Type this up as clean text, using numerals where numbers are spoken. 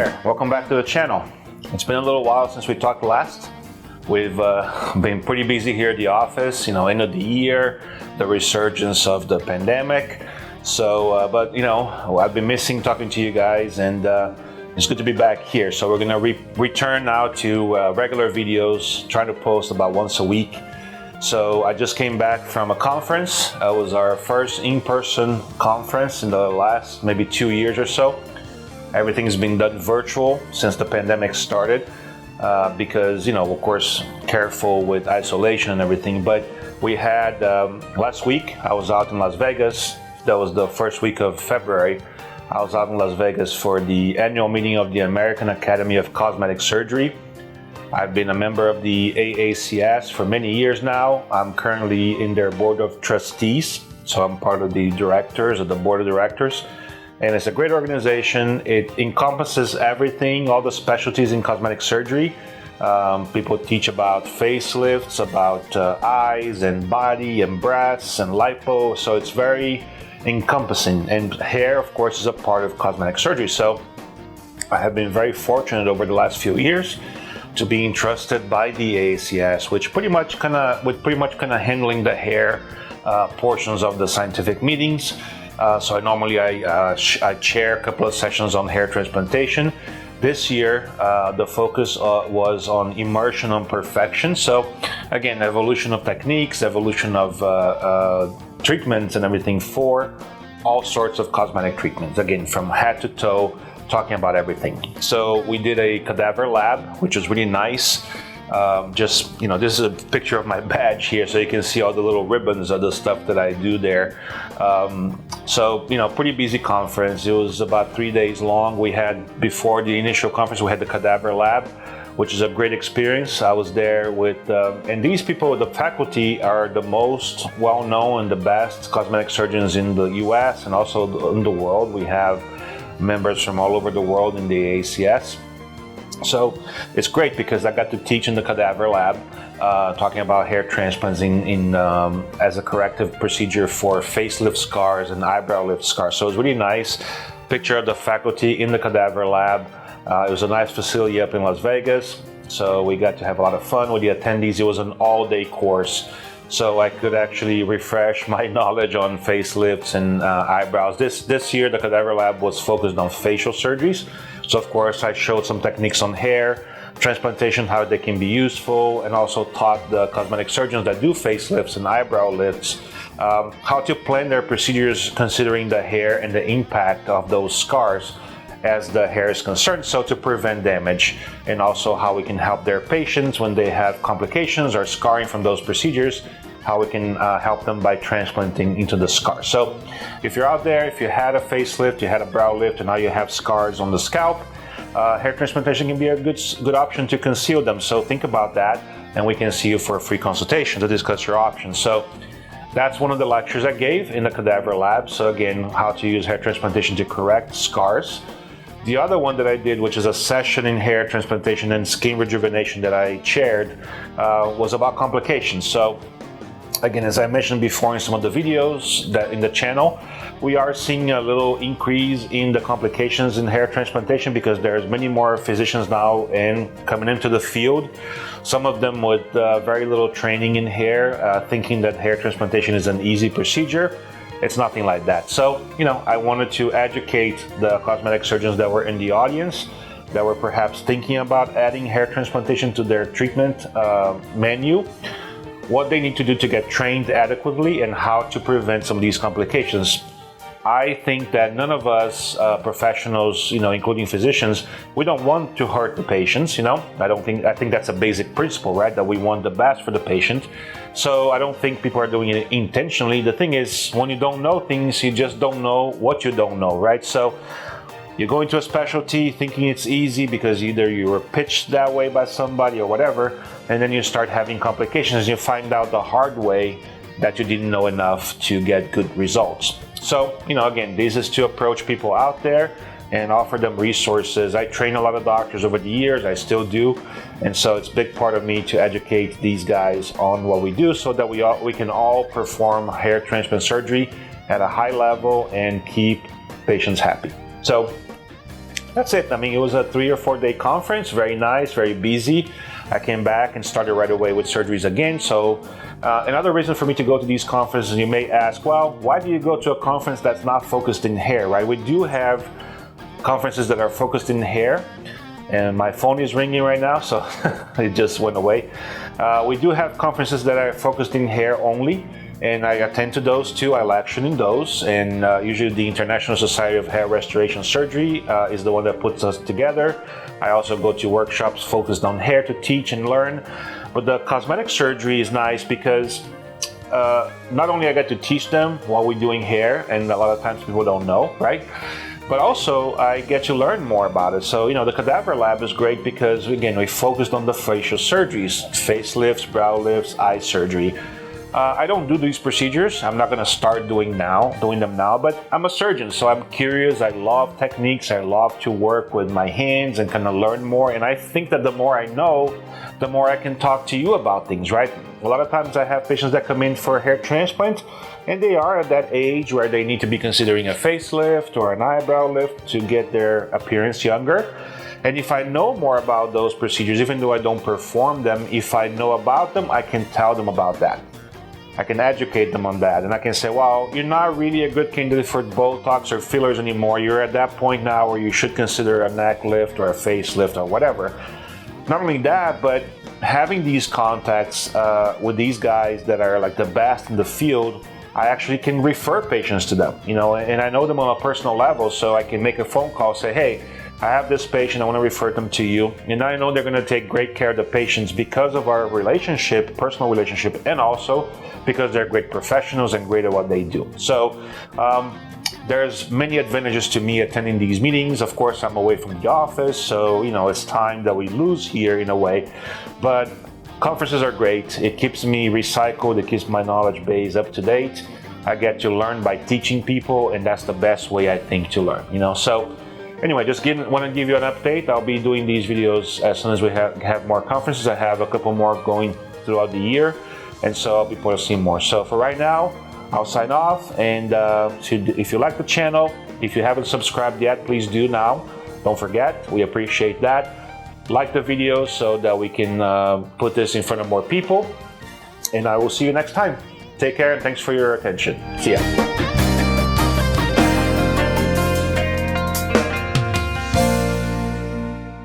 there, welcome back to the channel. It's been a little while since we talked last. We've been pretty busy here at the office, end of the year, the resurgence of the pandemic. So, but I've been missing talking to you guys, and it's good to be back here. So we're gonna return now to regular videos, trying to post about once a week. So I just came back from a conference. It was our first in-person conference in the last maybe 2 years or so. Everything's been done virtual since the pandemic started because, of course, careful with isolation and everything. But we had, last week, I was out in Las Vegas. That was the first week of February. I was out in Las Vegas for the annual meeting of the American Academy of Cosmetic Surgery. I've been a member of the AACS for many years now. I'm currently in their board of trustees, so I'm part of the directors, of the board of directors. And it's a great organization. It encompasses everything, all the specialties in cosmetic surgery. People teach about facelifts, about eyes and body and breasts and lipo. So it's very encompassing. And hair, of course, is a part of cosmetic surgery. So I have been very fortunate over the last few years to be entrusted by the AACS, which pretty much kind of handling the hair portions of the scientific meetings. So I chair a couple of sessions on hair transplantation. This year, the focus was on immersion on perfection. So again, evolution of techniques, evolution of treatments and everything for all sorts of cosmetic treatments. Again, from head to toe, talking about everything. So we did a cadaver lab, which was really nice. This is a picture of my badge here, so you can see all the little ribbons of the stuff that I do there. Pretty busy conference. It was about 3 days long. We had, before the initial conference, we had the cadaver lab, which is a great experience. I was there with, and these people, the faculty, are the most well-known and the best cosmetic surgeons in the US and also in the world. We have members from all over the world in the AACS. So it's great because I got to teach in the cadaver lab, talking about hair transplants as a corrective procedure for facelift scars and eyebrow lift scars. So it's really nice. Picture of the faculty in the cadaver lab. It was a nice facility up in Las Vegas. So we got to have a lot of fun with the attendees. It was an all-day course. So I could actually refresh my knowledge on facelifts and eyebrows. This year, the cadaver lab was focused on facial surgeries. So of course, I showed some techniques on hair transplantation, how they can be useful, and also taught the cosmetic surgeons that do facelifts and eyebrow lifts how to plan their procedures considering the hair and the impact of those scars as the hair is concerned, so to prevent damage, and also how we can help their patients when they have complications or scarring from those procedures, how we can help them by transplanting into the scar. So if you're out there, if you had a facelift, you had a brow lift, and now you have scars on the scalp, hair transplantation can be a good option to conceal them. So think about that, and we can see you for a free consultation to discuss your options. So that's one of the lectures I gave in the cadaver lab. So again, how to use hair transplantation to correct scars. The other one that I did, which is a session in hair transplantation and skin rejuvenation that I chaired, was about complications. So again, as I mentioned before in some of the videos that in the channel, we are seeing a little increase in the complications in hair transplantation because there's many more physicians now and coming into the field. Some of them with very little training in hair, thinking that hair transplantation is an easy procedure. It's nothing like that. So, I wanted to educate the cosmetic surgeons that were in the audience, that were perhaps thinking about adding hair transplantation to their treatment menu, what they need to do to get trained adequately, and how to prevent some of these complications. I think that none of us professionals, including physicians, we don't want to hurt the patients, I think that's a basic principle, right? That we want the best for the patient. So I don't think people are doing it intentionally. The thing is, when you don't know things, you just don't know what you don't know, right? So you go into a specialty thinking it's easy because either you were pitched that way by somebody or whatever, and then you start having complications. You find out the hard way that you didn't know enough to get good results. So, again, this is to approach people out there and offer them resources. I train a lot of doctors over the years, I still do, and so it's a big part of me to educate these guys on what we do so that we can all perform hair transplant surgery at a high level and keep patients happy. So that's it. I mean, it was a 3 or 4 day conference, very nice, very busy. I came back and started right away with surgeries again. So another reason for me to go to these conferences, you may ask, well, why do you go to a conference that's not focused in hair, right? We do have conferences that are focused in hair, and my phone is ringing right now, so it just went away. We do have conferences that are focused in hair only, and I attend to those too. I lecture in those, and usually the International Society of Hair Restoration Surgery is the one that puts us together. I also go to workshops focused on hair to teach and learn. But the cosmetic surgery is nice because not only I get to teach them while we're doing hair, and a lot of times people don't know, right? But also I get to learn more about it. So, the cadaver lab is great because, again, we focused on the facial surgeries, facelifts, brow lifts, eye surgery. I don't do these procedures. I'm not going to start doing them now, but I'm a surgeon, so I'm curious. I love techniques. I love to work with my hands and kind of learn more. And I think that the more I know, the more I can talk to you about things, right? A lot of times I have patients that come in for a hair transplant, and they are at that age where they need to be considering a facelift or an eyebrow lift to get their appearance younger. And if I know more about those procedures, even though I don't perform them, if I know about them, I can tell them about that. I can educate them on that, and I can say, well, you're not really a good candidate for Botox or fillers anymore. You're at that point now where you should consider a neck lift or a facelift or whatever. Not only that, but having these contacts with these guys that are like the best in the field, I actually can refer patients to them, and I know them on a personal level, so I can make a phone call, say, hey, I have this patient, I want to refer them to you. And I know they're going to take great care of the patients because of our relationship, personal relationship, and also because they're great professionals and great at what they do. So there's many advantages to me attending these meetings. Of course, I'm away from the office, so it's time that we lose here in a way. But conferences are great. It keeps me recycled. It keeps my knowledge base up to date. I get to learn by teaching people, and that's the best way, I think, to learn. So anyway, just want to give you an update. I'll be doing these videos as soon as we have more conferences. I have a couple more going throughout the year, and so I'll be posting more. So for right now, I'll sign off, and if you like the channel, if you haven't subscribed yet, please do now. Don't forget, we appreciate that. Like the video so that we can put this in front of more people, and I will see you next time. Take care, and thanks for your attention. See ya.